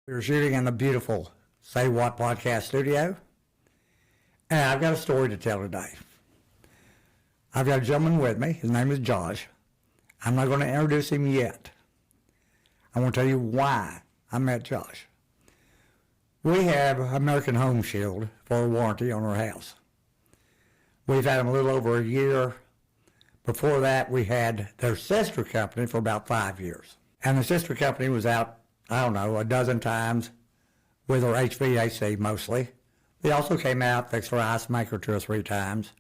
We're shooting in the beautiful Say What podcast studio, and I've got a story to tell today. I've got a gentleman with me. His name is Josh. I'm not going to introduce him yet. I want to tell you why I met Josh. We have American Home Shield for a warranty on our house. We've had them a little over a year. Before that, we had their sister company for about 5 years. And the sister company was out, I don't know, a dozen times with our HVAC mostly. They also came out, fixed our ice maker 2 or 3 times.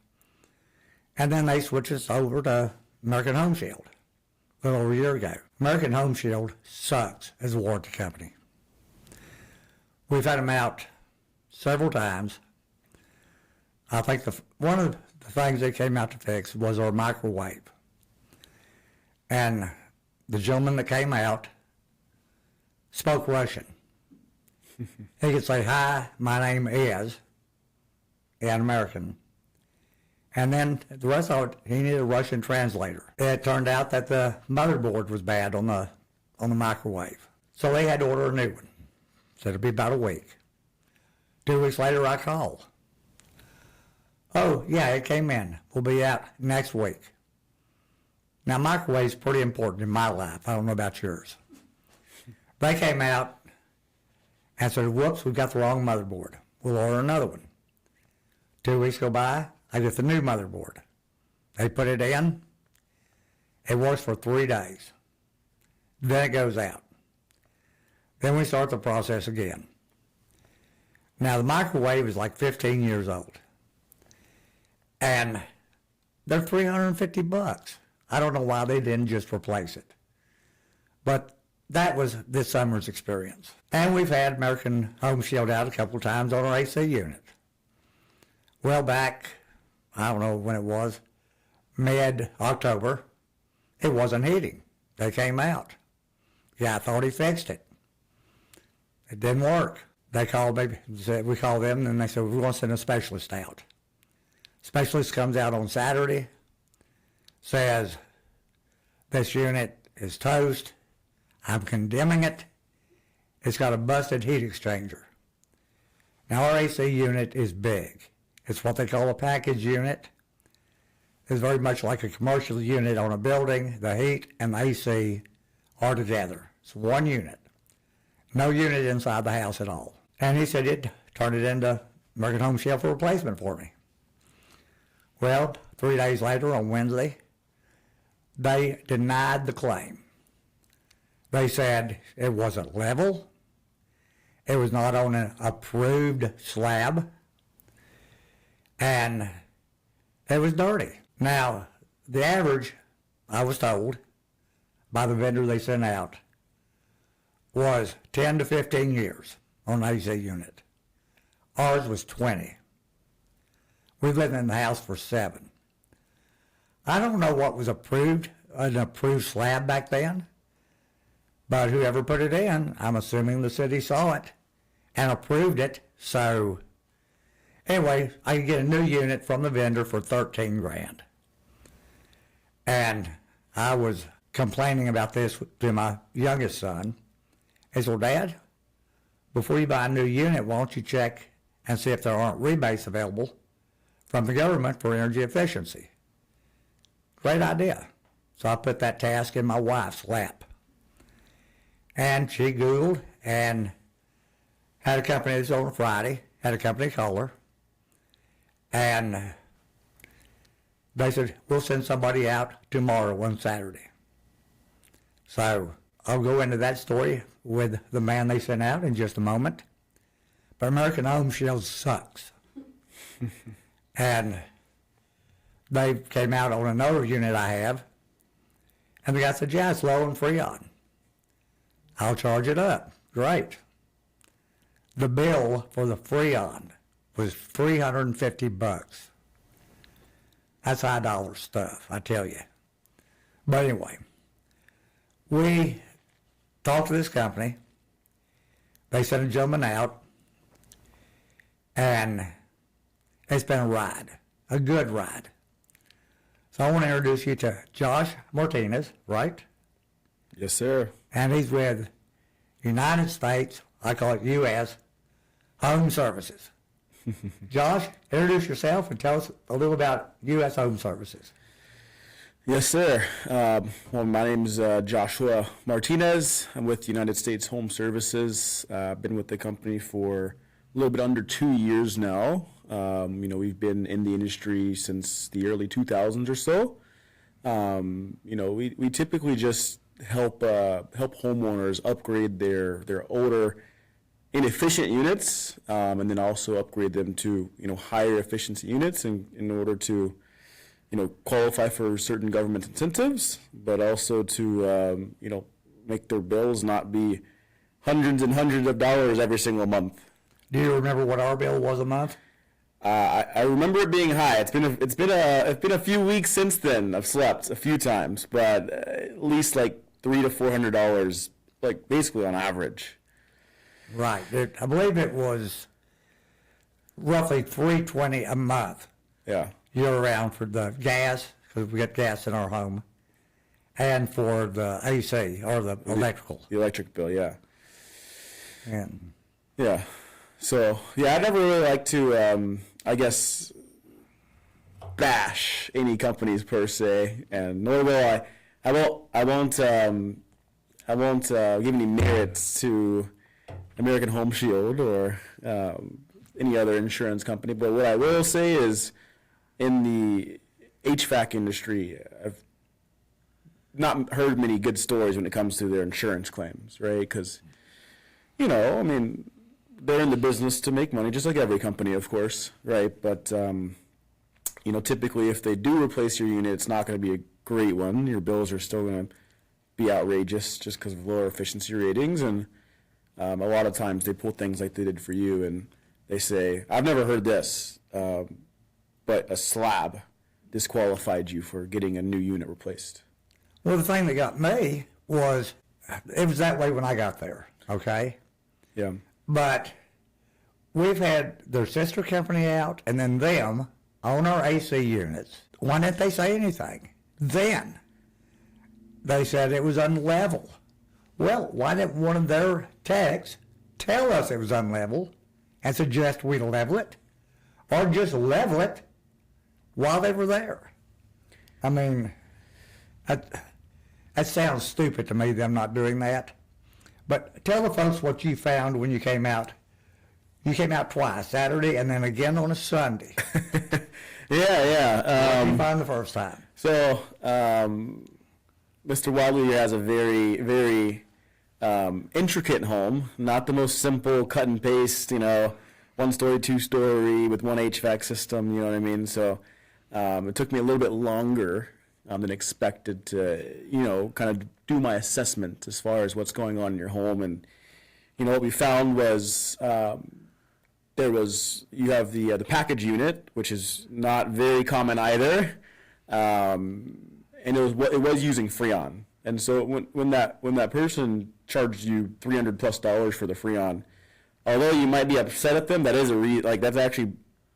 And then they switched us over to American Home Shield a little over a year ago. American Home Shield sucks as a warranty company. We've had them out several times. I think one of the things they came out to fix was our microwave. And the gentleman that came out spoke Russian. He could say, "Hi, my name is," in American. And then the rest of it, he needed a Russian translator. It turned out that the motherboard was bad on the microwave. So they had to order a new one. So it'll be about a week. 2 weeks later, I called. "Oh, yeah, it came in. We'll be out next week." Now, microwave's pretty important in my life. I don't know about yours. They came out and said, "Whoops, we've got the wrong motherboard. We'll order another one." 2 weeks go by, I get the new motherboard. They put it in. It works for 3 days. Then it goes out. Then we start the process again. Now, the microwave is like 15 years old. And they're $350. I don't know why they didn't just replace it. But that was this summer's experience. And we've had American Home Shield out a couple of times on our AC unit. Well, back, I don't know when it was, mid-October, it wasn't heating. They came out. Yeah, I thought he fixed it. It didn't work. They called me, we called them, and they said, "We want to send a specialist out." Specialist comes out on Saturday, says, "This unit is toast. I'm condemning it. It's got a busted heat exchanger." Now, our AC unit is big. It's what they call a package unit. It's very much like a commercial unit on a building. The heat and the AC are together. It's one unit. No unit inside the house at all. And he said he'd turn it into American Home Shield for replacement for me. Well, 3 days later on Wednesday, they denied the claim. They said it wasn't level. It was not on an approved slab. And it was dirty. Now, the average, I was told, by the vendor they sent out, was 10 to 15 years on an AC unit. Ours was 20. We've lived in the house for 7. I don't know what was approved, an approved slab back then, but whoever put it in, I'm assuming the city saw it and approved it. So anyway, I could get a new unit from the vendor for $13,000. And I was complaining about this to my youngest son. He said, "Well, Dad, before you buy a new unit, why don't you check and see if there aren't rebates available from the government for energy efficiency?" Great idea. So I put that task in my wife's lap. And she Googled and had a company that's on a Friday, had a company call her, and they said, "We'll send somebody out tomorrow on Saturday." So I'll go into that story with the man they sent out in just a moment. But American Home Shield sucks. And they came out on another unit I have, and the guy said, "Yeah, it's low in Freon. I'll charge it up." Great. The bill for the Freon was $350. That's high dollar stuff, I tell you. But anyway, we talked to this company. They sent a gentleman out, and it's been a ride, a good ride. So I want to introduce you to Josh Martinez, right? Yes, sir. And he's with United States I call it U.S. Home Services. Josh, introduce yourself and tell us a little about U.S. Home Services. Yes, sir. Well, my name is Joshua Martinez. I'm with United States Home Services. I've been with the company for a little bit under 2 years now. We've been in the industry since the early 2000s or so. We typically just help homeowners upgrade their older, inefficient units, and then also upgrade them to higher efficiency units in order to qualify for certain government incentives, but also to make their bills not be hundreds and hundreds of dollars every single month. Do you remember what our bill was a month? I remember it being high. It's been a few weeks since then. I've slept a few times, but at least like $300 to $400, like basically on average. Right. I believe it was roughly $320 a month. Yeah. Year round for the gas, because we get gas in our home, and for the AC or the electrical. The electric bill, yeah. And yeah. So, yeah, I never really like to, bash any companies per se, and nor will I won't give any merits to American Home Shield or any other insurance company. But what I will say is, in the HVAC industry, I've not heard many good stories when it comes to their insurance claims, right? Because, they're in the business to make money, just like every company, of course, right? But, typically if they do replace your unit, it's not going to be a great one. Your bills are still going to be outrageous just because of lower efficiency ratings. And a lot of times they pull things like they did for you, and they say, I've never heard this, but a slab disqualified you for getting a new unit replaced. well, the thing that got me was it was that way when I got there. Okay. Yeah. But we've had their sister company out and then them on our AC units. Why didn't they say anything? Then they said it was unlevel. Well, why didn't one of their techs tell us it was unlevel and suggest we level it or just level it while they were there? I mean, that sounds stupid to me, them not doing that. But tell the folks what you found when you came out. You came out twice, Saturday and then again on a Sunday. Yeah. What did you find the first time? So, Mr. Wadley has a very, very intricate home. Not the most simple cut and paste, 1 story, 2 story with one HVAC system, you know what I mean? So it took me a little bit longer than expected to, kind of do my assessment as far as what's going on in your home. And, what we found was you have the package unit, which is not very common either, and it was using Freon. And so when that person charged you $300+ for the Freon, although you might be upset at them, that is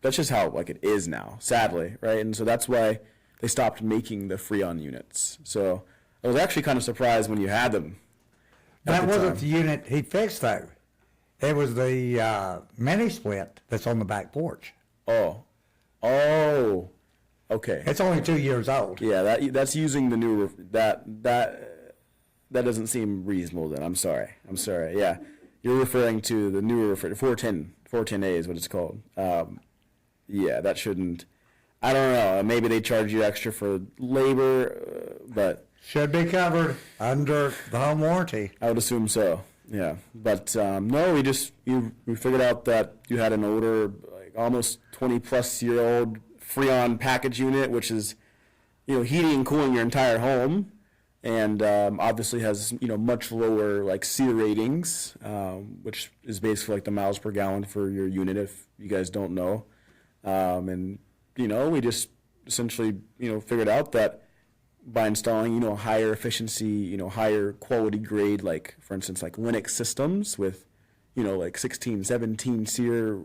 that's just how it is now, sadly, right? And so that's why they stopped making the Freon units. So I was actually kind of surprised when you had them. That wasn't the unit he fixed, though. It was the mini split that's on the back porch. Oh, okay. It's only 2 years old. Yeah, that's using the new that doesn't seem reasonable. Then I'm sorry. Yeah, you're referring to the newer 410A is what it's called. Yeah, that shouldn't. I don't know. Maybe they charge you extra for labor, but should be covered under the home warranty. I would assume so. Yeah, but no, we figured out that you had an older, almost 20+ year old Freon package unit, which is, heating and cooling your entire home, and obviously has much lower SEER ratings, which is basically the miles per gallon for your unit, if you guys don't know, and we just essentially figured out that by installing, higher efficiency, higher quality grade, for instance, Linux systems with, 16, 17 SEER,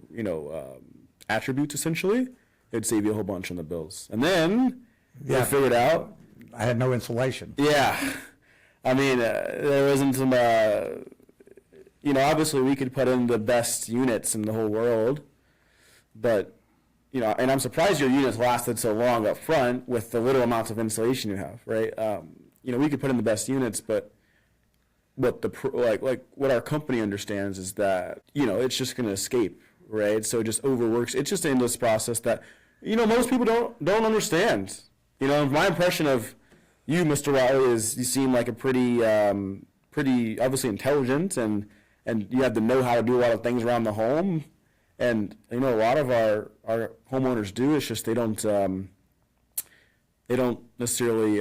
attributes essentially, it'd save you a whole bunch on the bills. And then I figured out I had no insulation. Yeah. I mean, there wasn't some, obviously we could put in the best units in the whole world, but, and I'm surprised your units lasted so long up front with the little amounts of insulation you have, right? We could put in the best units, but what what our company understands is that, it's just going to escape, right? So it just overworks. It's just an endless process that, most people don't understand. My impression of you, Mr. Riley, is you seem like a pretty obviously intelligent, and you have to know how to do a lot of things around the home. And a lot of our homeowners do. It's just they don't necessarily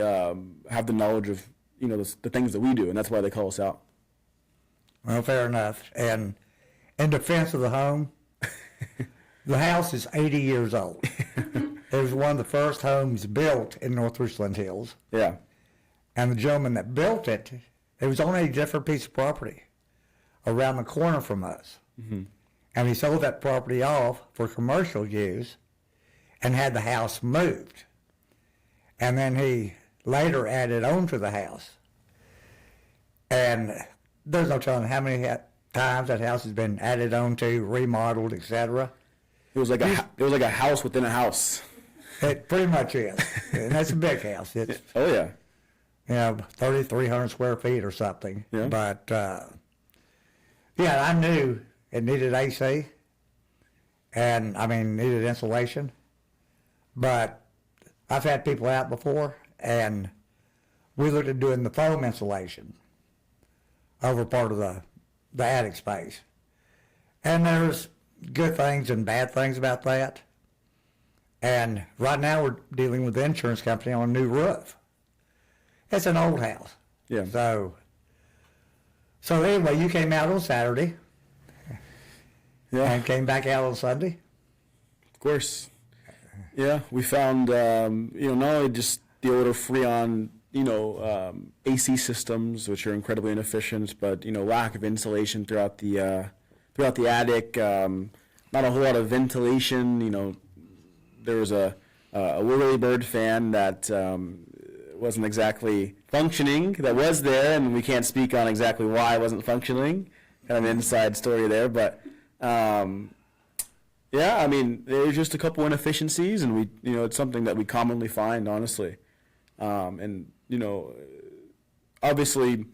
have the knowledge of the things that we do, and that's why they call us out. Well, fair enough. And in defense of the home, the house is 80 years old. It was one of the first homes built in North Richland Hills. Yeah. And the gentleman that built it, it was on a different piece of property around the corner from us. Mm-hmm. And he sold that property off for commercial use and had the house moved. And then he later added on to the house. And there's no telling how many times that house has been added on to, remodeled, etc. It was like a house within a house. It pretty much is. And that's a big house. It's, oh, yeah. 3,300 square feet or something. Yeah. But, I knew it needed AC and, needed insulation. But I've had people out before, and we looked at doing the foam insulation over part of the attic space. And there's good things and bad things about that. And right now we're dealing with the insurance company on a new roof. It's an old house. Yeah. So anyway, you came out on Saturday. Yeah. And came back out on Sunday. Of course. Yeah, we found not only just the older Freon AC systems, which are incredibly inefficient, but lack of insulation throughout the attic. Not a whole lot of ventilation. There was a whirlybird fan that wasn't exactly functioning. That was there, and we can't speak on exactly why it wasn't functioning. Kind of an inside story there, but. There's just a couple inefficiencies, and it's something that we commonly find, honestly. Obviously,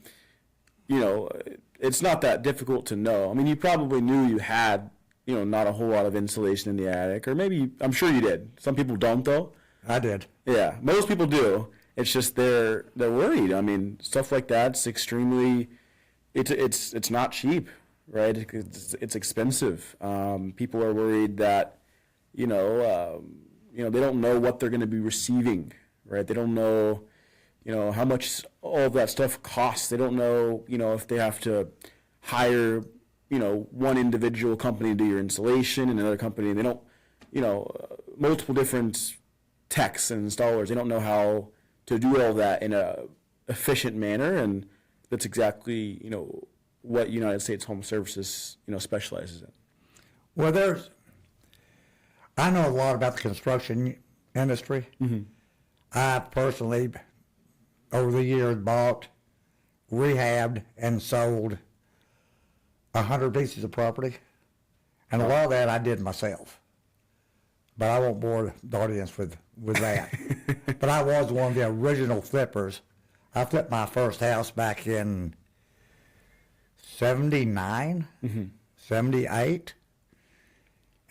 it's not that difficult to know. You probably knew you had, not a whole lot of insulation in the attic, or maybe, I'm sure you did. Some people don't, though. I did. Yeah, most people do. It's just they're worried. Stuff like that's extremely, it's not cheap. Right, it's expensive. People are worried that, they don't know what they're going to be receiving. Right, they don't know, how much all of that stuff costs. They don't know, if they have to hire, one individual company to do your installation and another company. They don't, multiple different techs and installers. They don't know how to do all that in a efficient manner, and that's exactly, what United States Home Services, specializes in. Well, I know a lot about the construction industry. Mm-hmm. I personally, over the years, bought, rehabbed, and sold 100 pieces of property. And a lot of that I did myself. But I won't bore the audience with that. But I was one of the original flippers. I flipped my first house back in 79, mm-hmm. 78,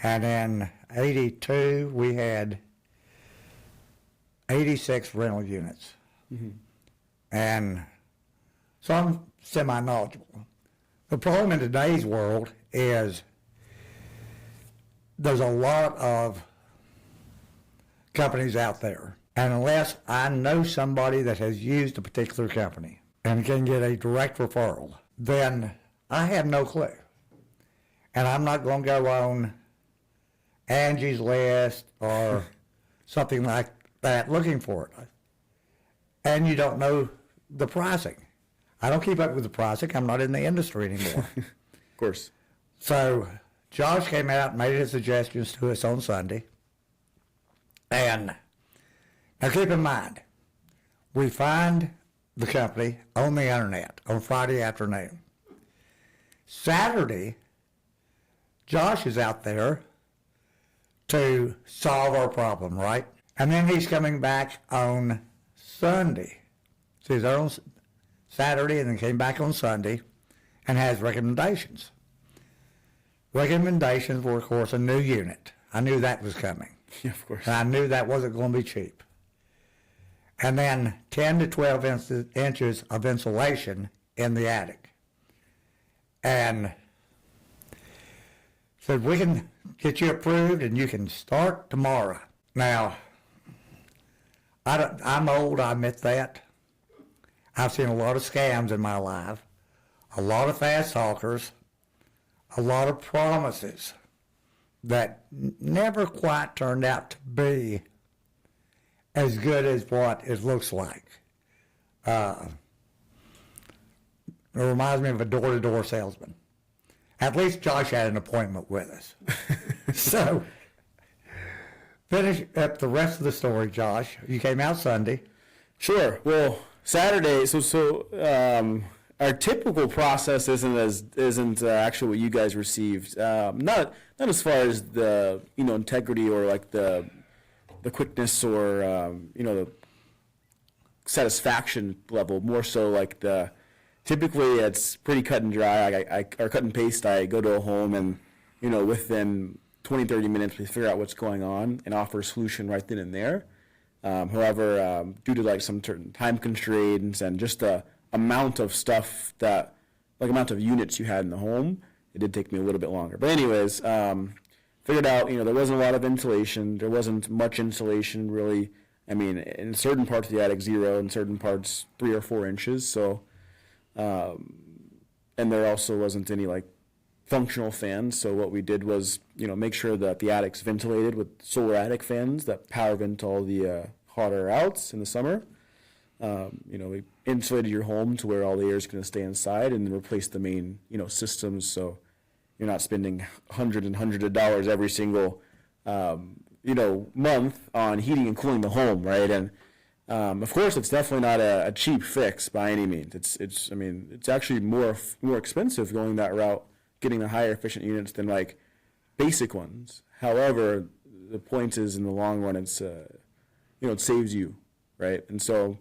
and in 82 we had 86 rental units. Mm-hmm. And so I'm semi-knowledgeable. The problem in today's world is there's a lot of companies out there, and unless I know somebody that has used a particular company and can get a direct referral, then I have no clue. And I'm not going to go on Angie's List or something like that looking for it. And you don't know the pricing. I don't keep up with the pricing. I'm not in the industry anymore. Of course. So Josh came out and made his suggestions to us on Sunday. And now keep in mind, we find the company on the internet on Friday afternoon. Saturday, Josh is out there to solve our problem, right? And then he's coming back on Sunday. So he's there on Saturday and then came back on Sunday and has recommendations. Recommendations were, of course, a new unit. I knew that was coming. Yeah, of course. And I knew that wasn't going to be cheap. And then 10 to 12 inches of insulation in the attic. And said, we can get you approved and you can start tomorrow. Now, I'm old, I admit that. I've seen a lot of scams in my life, a lot of fast talkers, a lot of promises that never quite turned out to be as good as what it looks like. It reminds me of a door-to-door salesman. At least Josh had an appointment with us. So, finish up the rest of the story, Josh. You came out Sunday. Sure. Well, Saturday. Our typical process isn't actually what you guys received. Not as far as the integrity or like the quickness or the satisfaction level. More so like typically it's pretty cut and dry. Or cut and paste. I go to a home and within 20-30 minutes we figure out what's going on and offer a solution right then and there. However, due to like some certain time constraints and just the amount of stuff amount of units you had in the home, it did take me a little bit longer. But anyways, figured out, there wasn't a lot of insulation. There wasn't much insulation really. I mean, in certain parts of the attic, 0, in certain parts, 3 or 4 inches. So, and there also wasn't any like functional fans. So what we did was, make sure that the attic's ventilated with solar attic fans that power vent all the hot air outs in the summer. We insulated your home to where all the air is going to stay inside, and then replace the main, systems, so you're not spending hundreds of dollars every single, month on heating and cooling the home, right? And of course, it's definitely not a cheap fix by any means. It's actually more expensive going that route, getting the higher efficient units than like basic ones. However, the point is, in the long run, it's it saves you, right? And so.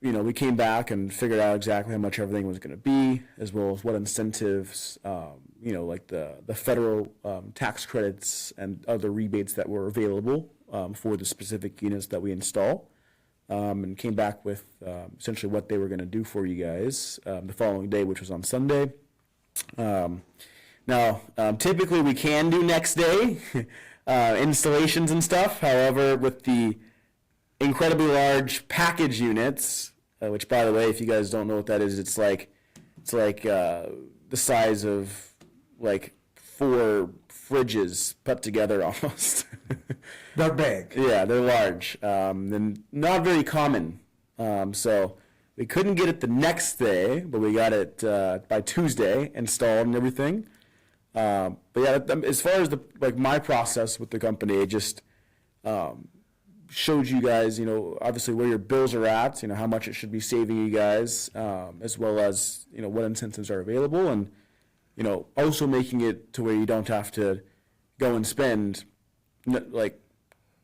We came back and figured out exactly how much everything was going to be, as well as what incentives, like the federal tax credits and other rebates that were available for the specific units that we install, and came back with essentially what they were going to do for you guys the following day, which was on Sunday. Now, typically we can do next day installations and stuff. However, with the incredibly large package units, which, by the way, if you guys don't know what that is, it's like the size of like 4 fridges put together almost. They're big. Yeah, they're large, and not very common. So we couldn't get it the next day, but we got it by Tuesday installed and everything. But yeah, as far as my process with the company, it just showed you guys, obviously where your bills are at, how much it should be saving you guys, as well as, what incentives are available, and, also making it to where you don't have to go and spend like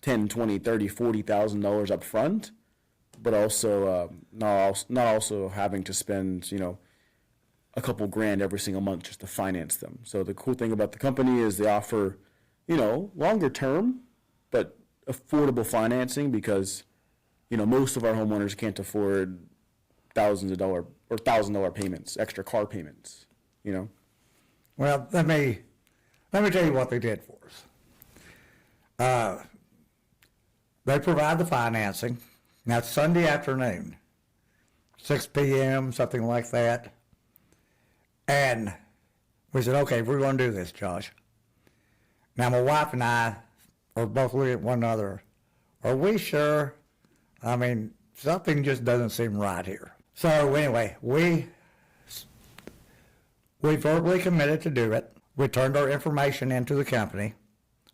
$10, $20, $30, $40,000 up front, but also not also having to spend, a couple grand every single month just to finance them. So the cool thing about the company is they offer, longer term, but affordable financing, because most of our homeowners can't afford thousands of dollars or $1,000 payments, extra car payments. Well, let me tell you what they did for us. They provide the financing. Now it's Sunday afternoon, 6 p.m., something like that, and we said, okay, we're going to do this, Josh. Now my wife and I are both looking at one another. Are we sure? I mean, something just doesn't seem right here. So anyway, we verbally committed to do it. We turned our information into the company,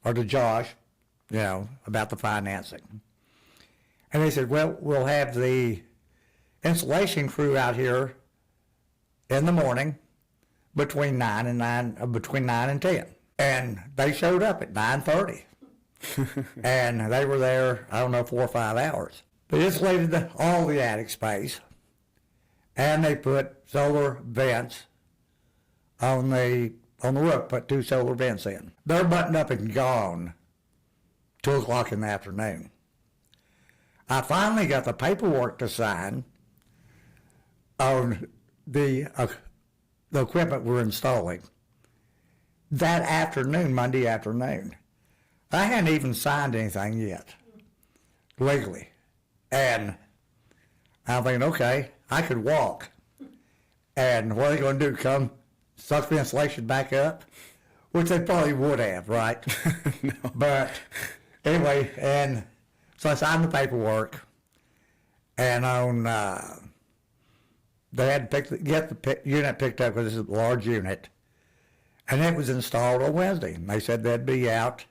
or to Josh, about the financing. And they said, well, we'll have the installation crew out here in the morning between 9 and 10. And they showed up at 9:30. And they were there, I don't know, 4 or 5 hours. They insulated all the attic space, and they put solar vents on the roof, put 2 solar vents in. They're buttoned up and gone 2 o'clock in the afternoon. I finally got the paperwork to sign on the equipment we're installing that afternoon, Monday afternoon. I hadn't even signed anything yet, legally. And I'm thinking, okay, I could walk. And what are they going to do, come suck the insulation back up? Which they probably would have, right? No. But anyway, and so I signed the paperwork, and they had to get the unit picked up because this is a large unit, and it was installed on Wednesday. And they said they'd be out,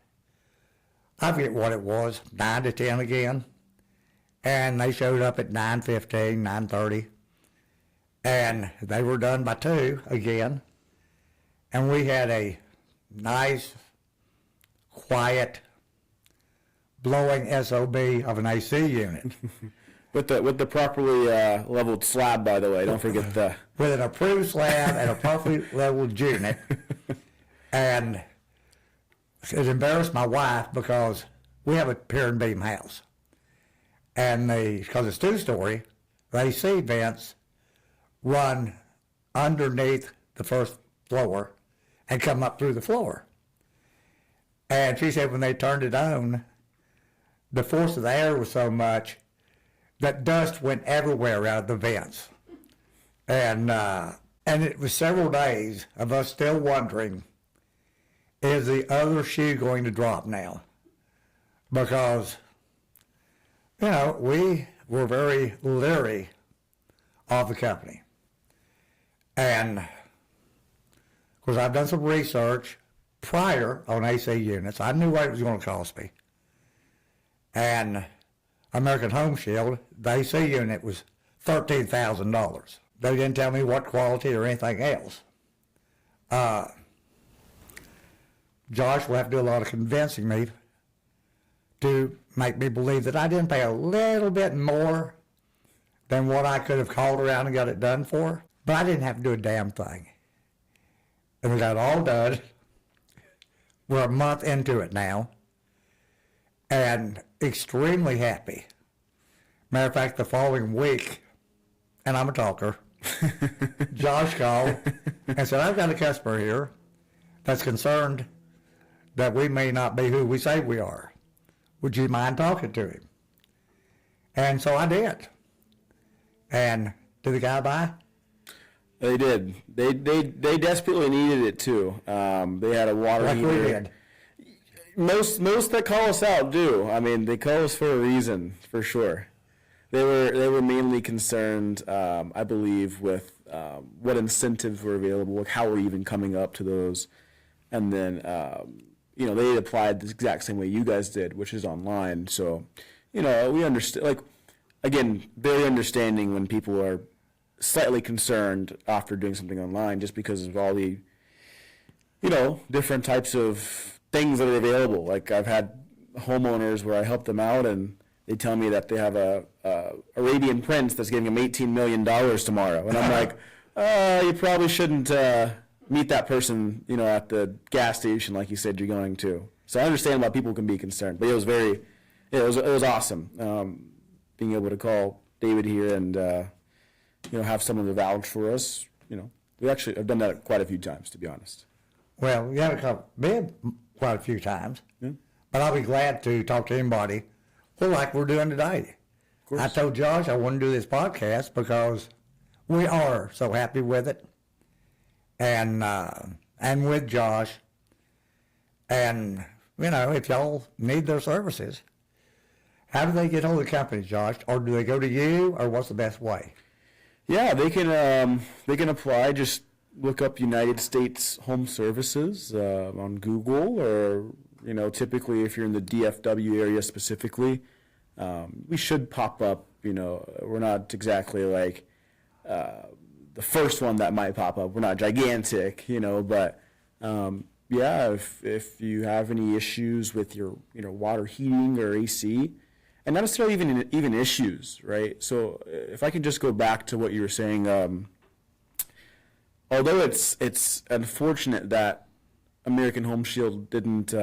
I forget what it was, 9 to 10 again, and they showed up at 9:15, 9:30, and they were done by 2 again, and we had a nice, quiet, blowing SOB of an AC unit. With the properly leveled slab, by the way. Don't forget the... With an approved slab and a properly leveled unit. And it embarrassed my wife because we have a pier and beam house. And because it's 2-story, the AC vents run underneath the first floor and come up through the floor. And she said when they turned it on, the force of the air was so much that dust went everywhere out of the vents. And it was several days of us still wondering, is the other shoe going to drop now? Because, we were very leery of the company. And, of course, I've done some research prior on AC units. I knew what it was going to cost me. And American Home Shield, the AC unit was $13,000. They didn't tell me what quality or anything else. Josh will have to do a lot of convincing me to make me believe that I didn't pay a little bit more than what I could have called around and got it done for. But I didn't have to do a damn thing. And we got it all done. We're a month into it now. And extremely happy. Matter of fact, the following week, and I'm a talker, Josh called and said, I've got a customer here that's concerned that we may not be who we say we are. Would you mind talking to him? And so I did. And did the guy buy? They did. They desperately needed it too. They had a water Like heater. we did. Most that call us out do. I mean, they call us for a reason, for sure. They were mainly concerned, I believe, with what incentives were available, like how we're even coming up to those, and then they applied the exact same way you guys did, which is online. So, we understand. Like, again, very understanding when people are slightly concerned after doing something online, just because of all the, different types of things that are available. Like, I've had homeowners where I help them out and they tell me that they have a Arabian prince that's giving them $18 million tomorrow. And I'm like, you probably shouldn't meet that person, at the gas station like you said you're going to. So I understand why people can be concerned. But it was it was awesome being able to call David here and, have someone to vouch for us. We actually have done that quite a few times, to be honest. Well, we haven't been quite a few times, but I'll be glad to talk to anybody, like we're doing today. I told Josh I want to do this podcast because we are so happy with it, and with Josh, and if y'all need their services, how do they get hold of the company, Josh? Or do they go to you, or what's the best way? Yeah, they can apply. Just look up United States Home Services on Google, or typically if you're in the DFW area specifically, we should pop up. We're not exactly like the the first one that might pop up. We're not gigantic, but yeah, if you have any issues with your water heating or AC, and not necessarily even issues, right? So if I could just go back to what you were saying, although it's unfortunate that American Home Shield didn't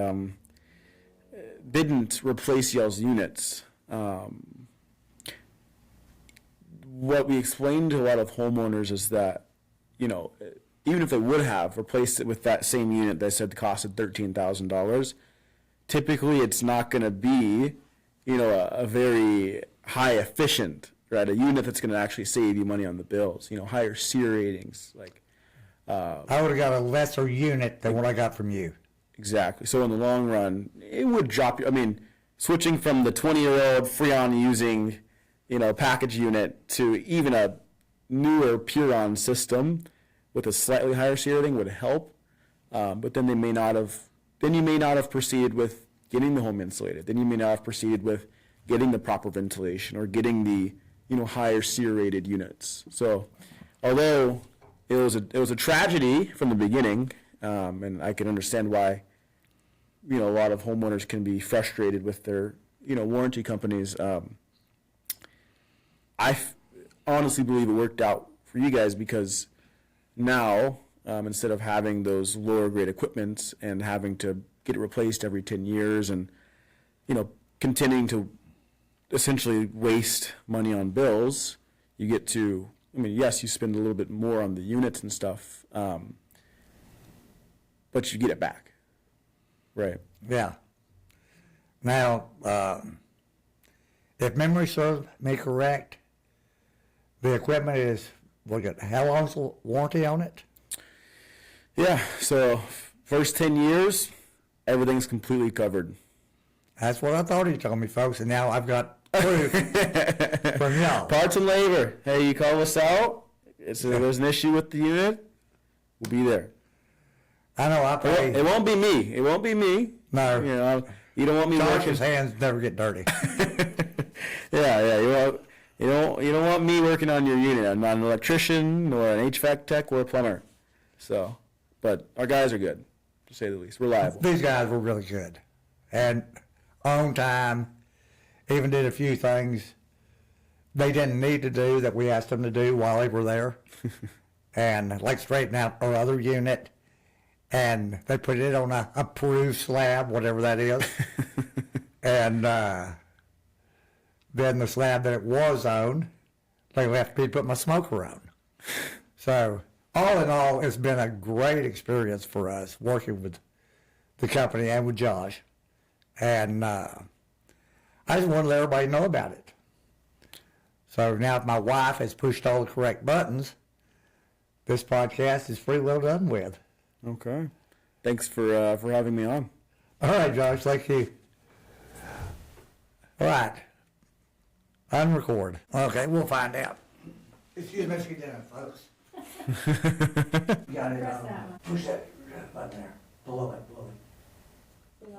replace y'all's units. What we explained to a lot of homeowners is that, even if they would have replaced it with that same unit that said costed $13,000, typically it's not going to be, a very high efficient, right? A unit that's going to actually save you money on the bills. Higher SEER ratings, like. I would have got a lesser unit than what I got from you. Exactly. So in the long run, it would drop you. I mean, switching from the 20-year-old Freon using, package unit to even a newer Puron system with a slightly higher SEER rating would help. But then you may not have proceeded with getting the home insulated. Then you may not have proceeded with getting the proper ventilation or getting the, higher SEER rated units. So although it was a tragedy from the beginning, and I can understand why, a lot of homeowners can be frustrated with their, warranty companies. Honestly believe it worked out for you guys because now, instead of having those lower grade equipment and having to get it replaced every 10 years and, continuing to essentially waste money on bills, you get to, yes, you spend a little bit more on the units and stuff, but you get it back. Right. Yeah. Now, if memory serves me correct, the equipment is, how long's the warranty on it? Yeah, so first 10 years, everything's completely covered. That's what I thought he told me, folks, and now I've got proof from y'all. Parts and labor. Hey, you call us out. There's an issue with the unit. We'll be there. I know I pay. It won't be me. It won't be me. No. You don't want me Josh's working. hands never get dirty. Yeah. You don't want me working on your unit. I'm not an electrician nor an HVAC tech or a plumber. So, but our guys are good, to say the least. Reliable. These guys were really good. And on time, even did a few things they didn't need to do that we asked them to do while they were there. And like straighten out our other unit. And they put it on a approved slab, whatever that is. And then the slab that it was on, they left me to put my smoker on. So all in all, it's been a great experience for us working with the company and with Josh. And I just want to let everybody know about it. So now if my wife has pushed all the correct buttons, this podcast is pretty well done with. Okay. Thanks for having me on. All right, Josh, thank you. All right. Unrecord. Okay, we'll find out. Excuse me, let's get down, folks. You got it. Press that one. Push that button there. Below it. Below it?